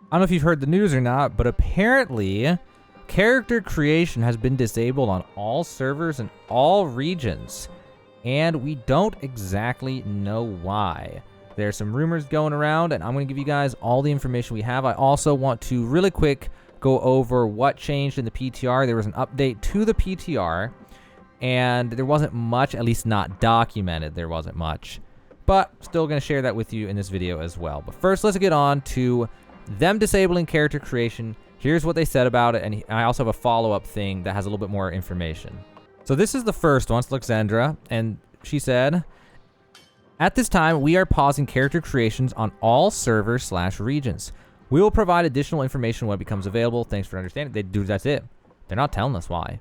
I don't know if you've heard the news or not, but apparently character creation has been disabled on all servers in all regions, and we don't exactly know why. There's some rumors going around, and I'm going to give you guys all the information we have. I also want to really quick go over what changed in the PTR. There was an update to the PTR, and there wasn't much, at least not documented. There wasn't much, but still going to share that with you in this video as well. But first, let's get on to them disabling character creation. Here's what they said about it, and I also have a follow-up thing that has a little bit more information. So this is the first one. It's Alexandra, and she said, at this time, we are pausing character creations on all servers/regions. We will provide additional information when it becomes available. Thanks for understanding. That's it. They're not telling us why.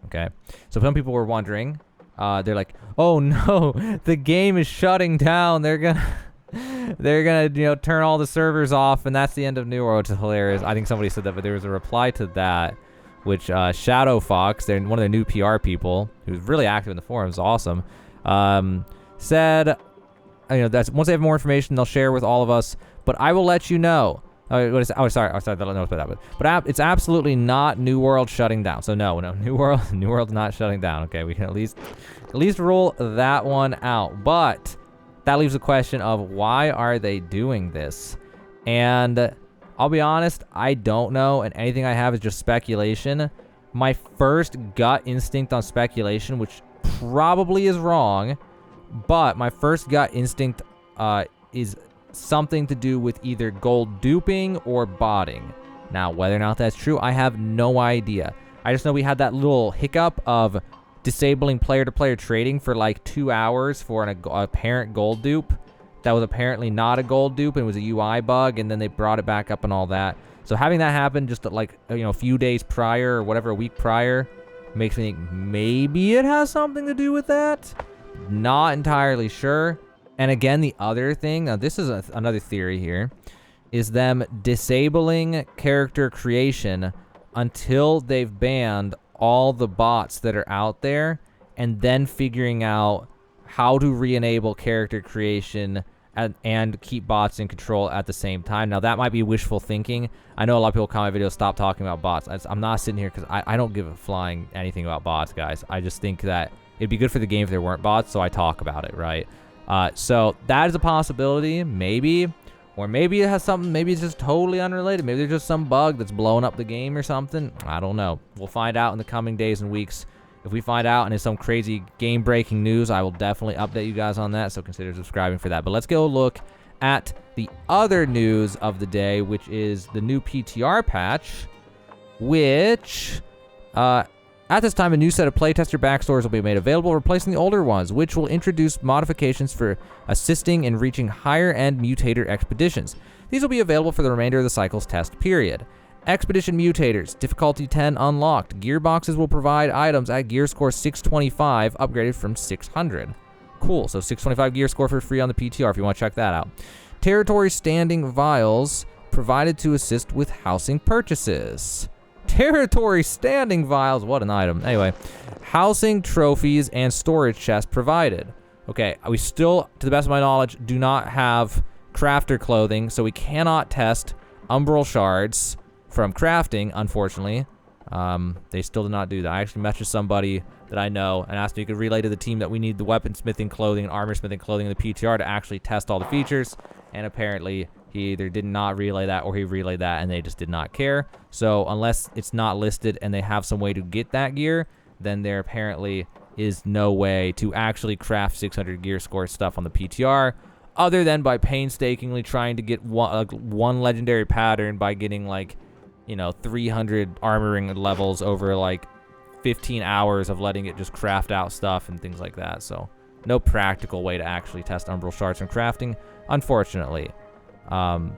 Okay. So some people were wondering, they're like, oh no, the game is shutting down. They're gonna, turn all the servers off, and that's the end of New World, which is hilarious. I think somebody said that, but there was a reply to that, which Shadow Fox, they're one of their new PR people, who's really active in the forums, awesome, said, that's once they have more information, they'll share with all of us. But I will let you know. Sorry, they'll know about that. But it's absolutely not New World shutting down. So no, New World's not shutting down. Okay, we can at least rule that one out. But that leaves the question of why are they doing this? And I'll be honest, I don't know, and anything I have is just speculation. My first gut instinct on speculation, which probably is wrong, but my first gut instinct is something to do with either gold duping or botting. Now, whether or not that's true, I have no idea. I just know we had that little hiccup of disabling player-to-player trading for like 2 hours for an apparent gold dupe that was apparently not a gold dupe and was a UI bug, and then they brought it back up and all that. So having that happen just like a few days prior or whatever, a week prior, makes me think maybe it has something to do with that. Not entirely sure. And again, the other thing, now this is another theory here, is them disabling character creation until they've banned all the bots that are out there, and then figuring out how to re-enable character creation and keep bots in control at the same time. Now, that might be wishful thinking. I know a lot of people comment videos, stop talking about bots. I'm not sitting here because I don't give a flying anything about bots, guys. I just think that it'd be good for the game if there weren't bots, so I talk about it, right? So that is a possibility, maybe. Or maybe it has something, maybe it's just totally unrelated. Maybe there's just some bug that's blowing up the game or something. I don't know. We'll find out in the coming days and weeks. If we find out and it's some crazy game-breaking news, I will definitely update you guys on that, so consider subscribing for that. But let's go look at the other news of the day, which is the new PTR patch, which, at this time, a new set of playtester backstories will be made available, replacing the older ones, which will introduce modifications for assisting in reaching higher-end mutator expeditions. These will be available for the remainder of the cycle's test period. Expedition Mutators, difficulty 10 unlocked. Gearboxes will provide items at gear score 625, upgraded from 600. Cool, so 625 gear score for free on the PTR if you want to check that out. Territory Standing Vials, provided to assist with housing purchases. Territory Standing Vials, what an item. Anyway, housing, trophies, and storage chests provided. Okay, we still, to the best of my knowledge, do not have crafter clothing, so we cannot test umbral shards from crafting, unfortunately. They still did not do that. I actually messaged somebody that I know and asked if he could relay to the team that we need the weaponsmithing clothing and armor smithing clothing in the PTR to actually test all the features, and apparently he either did not relay that or he relayed that and they just did not care. So unless it's not listed and they have some way to get that gear, then there apparently is no way to actually craft 600 gear score stuff on the PTR, other than by painstakingly trying to get one legendary pattern by getting 300 armoring levels over 15 hours of letting it just craft out stuff and things like that. So no practical way to actually test umbral shards from crafting, unfortunately. But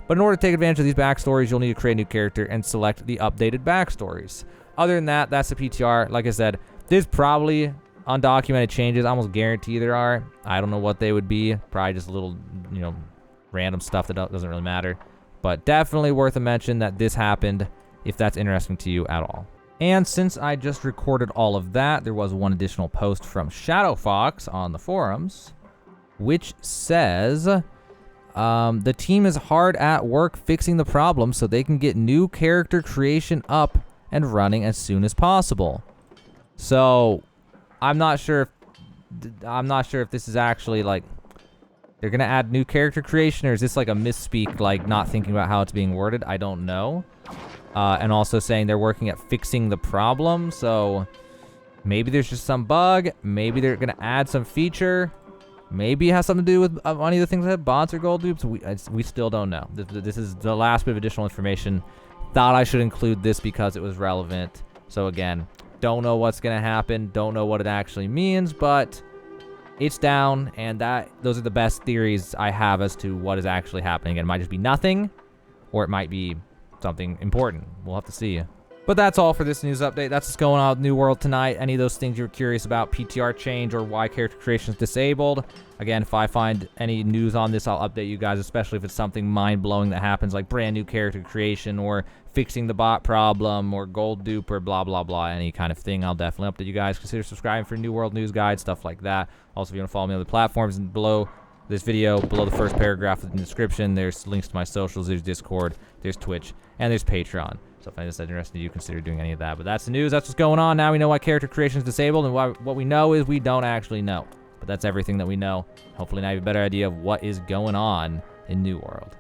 in order to take advantage of these backstories, you'll need to create a new character and select the updated backstories. Other than that, that's the PTR. Like I said, there's probably undocumented changes. I almost guarantee there are. I don't know what they would be. Probably just a little, random stuff that doesn't really matter. But definitely worth a mention that this happened if that's interesting to you at all. And since I just recorded all of that, there was one additional post from Shadow Fox on the forums, which says, The team is hard at work fixing the problem so they can get new character creation up and running as soon as possible. So, I'm not sure if this is actually like they're gonna add new character creation, or is this like a misspeak, like not thinking about how it's being worded? I don't know. And also saying they're working at fixing the problem. So maybe there's just some bug. Maybe they're gonna add some feature. Maybe it has something to do with any of the things that have bots or gold dupes. We still don't know. This is the last bit of additional information. Thought I should include this because it was relevant. So again, don't know what's gonna happen. Don't know what it actually means, but it's down, and those are the best theories I have as to what is actually happening. Again, it might just be nothing, or it might be something important. We'll have to see. But that's all for this news update. That's what's going on with New World tonight. Any of those things you're curious about, PTR change or why character creation is disabled. Again, if I find any news on this, I'll update you guys, especially if it's something mind-blowing that happens, like brand new character creation or fixing the bot problem or gold dupe or blah, blah, blah, any kind of thing. I'll definitely update you guys. Consider subscribing for New World news guides, stuff like that. Also, if you want to follow me on the platforms and below this video, below the first paragraph in the description, there's links to my socials, there's Discord, there's Twitch, and there's Patreon. So if that's interesting to you, consider doing any of that. But that's the news. That's what's going on. Now we know why character creation is disabled, and what we know is we don't actually know. But that's everything that we know. Hopefully now you have a better idea of what is going on in New World.